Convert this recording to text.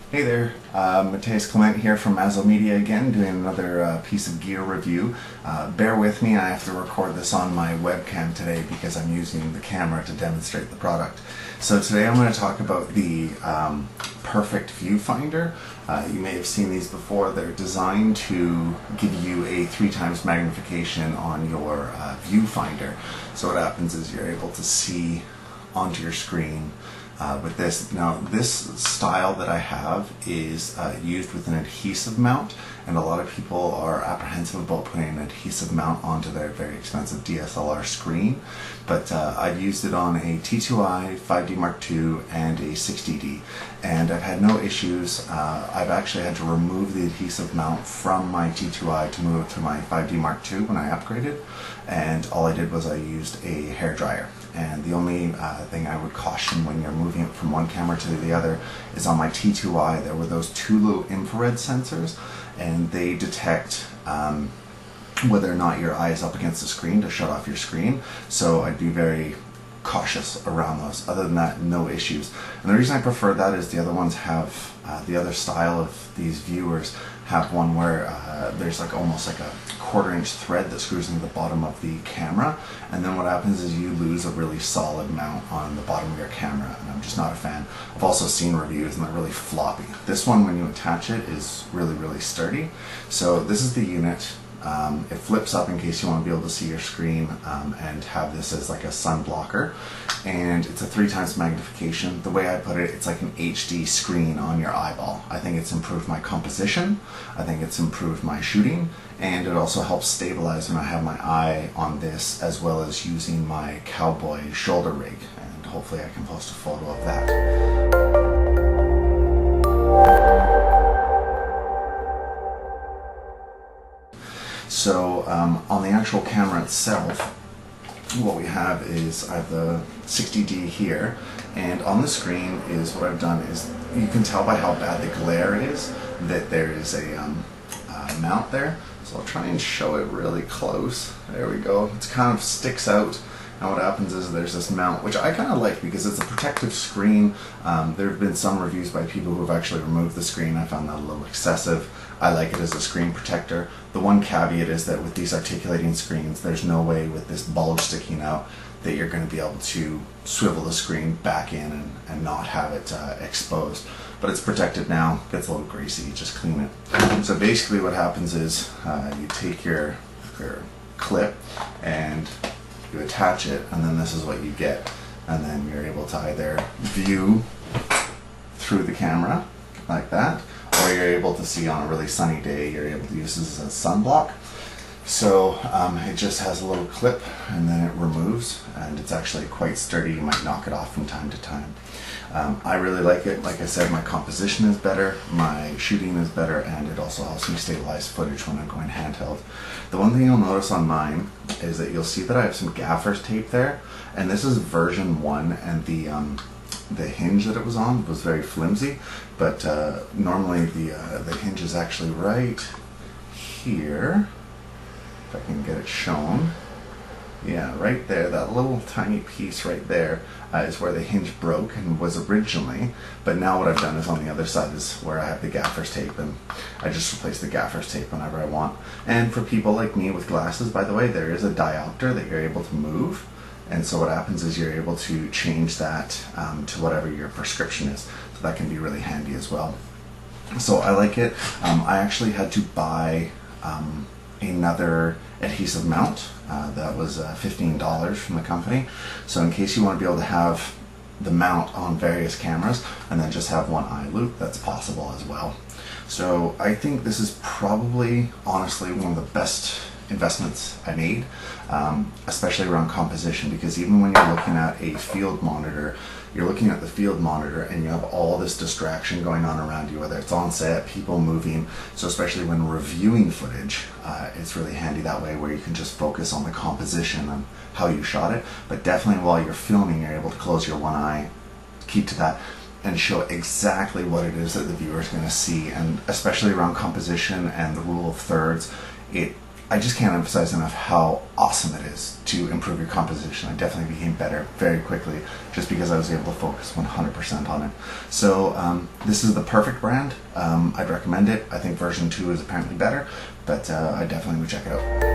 Hey there, Mateus Clement here from Mazzo Media again, doing another piece of gear review. Bear with me, I have to record this on my webcam today because I'm using the camera to demonstrate the product. So today I'm going to talk about the Perfect Viewfinder. You may have seen these before. They're designed to give you a 3 times magnification on your viewfinder. So what happens is you're able to see onto your screen with this. Now this style that I have is used with an adhesive mount, and a lot of people are apprehensive about putting an adhesive mount onto their very expensive DSLR screen, but I've used it on a T2i, 5D Mark II, and a 60D, and I've had no issues. I've actually had to remove the adhesive mount from my T2i to move it to my 5D Mark II when I upgraded, and all I did was I used a hairdryer. And the only thing I would caution when you're moving it from one camera to the other is on my T2i there were those 2 little infrared sensors, and they detect whether or not your eye is up against the screen to shut off your screen. So I'd be very cautious around those. Other than that, no issues. And the reason I prefer that is the other ones have, the other style of these viewers have one where there's like almost like a 1/4 inch thread that screws into the bottom of the camera, and then what happens is you lose a really solid mount on the bottom of your camera, and I'm just not a fan. I've also seen reviews and they're really floppy. This one, when you attach it, is really sturdy. So this is the unit. It flips up in case you want to be able to see your screen, and have this as like a sun blocker, and it's a 3 times magnification. The way I put it, it's like an HD screen on your eyeball. I think it's improved my composition, I think it's improved my shooting, and it also helps stabilize when I have my eye on this, as well as using my cowboy shoulder rig, and hopefully I can post a photo of that. So on the actual camera itself, what we have is I have the 60D here, and on the screen is what I've done is, you can tell by how bad the glare is that there is a mount there. So I'll try and show it really close. There we go. It kind of sticks out. And what happens is there's this mount, which I kind of like because it's a protective screen. There have been some reviews by people who have actually removed the screen. I found that a little excessive. I like it as a screen protector. The one caveat is that with these articulating screens, there's no way with this bulge sticking out that you're going to be able to swivel the screen back in and not have it exposed. But it's protected now. Gets a little greasy, just clean it. So basically what happens is you take your clip and you attach it, and then this is what you get, and then you're able to either view through the camera like that, or you're able to see on a really sunny day. You're able to use this as a sunblock. So it just has a little clip, and then it removes, and it's actually quite sturdy. You might knock it off from time to time. I really like it. Like I said, my composition is better, my shooting is better, and it also helps me stabilize footage when I'm going handheld. The one thing you'll notice on mine is that you'll see that I have some gaffer's tape there, and this is version 1, and the hinge that it was on was very flimsy, but normally the hinge is actually right here. If I can get it shown. Yeah, right there, that little tiny piece right there is where the hinge broke and was originally, but now what I've done is on the other side is where I have the gaffer's tape, and I just replace the gaffer's tape whenever I want. And for people like me with glasses, by the way, there is a diopter that you're able to move, and so what happens is you're able to change that to whatever your prescription is, so that can be really handy as well. So I like it. I actually had to buy another adhesive mount that was $15 from the company. So in case you want to be able to have the mount on various cameras and then just have one eye loop, that's possible as well. So I think this is probably, honestly, one of the best investments I made, especially around composition, because even when you're looking at a field monitor, you're looking at the field monitor and you have all this distraction going on around you, whether it's on set, people moving. So especially when reviewing footage, it's really handy that way, where you can just focus on the composition and how you shot it. But definitely while you're filming, you're able to close your one eye, keep to that, and show exactly what it is that the viewer is going to see. And especially around composition and the rule of thirds, it I just can't emphasize enough how awesome it is to improve your composition. I definitely became better very quickly just because I was able to focus 100% on it. So this is the perfect brand. I'd recommend it. I think version 2 is apparently better, but I definitely would check it out.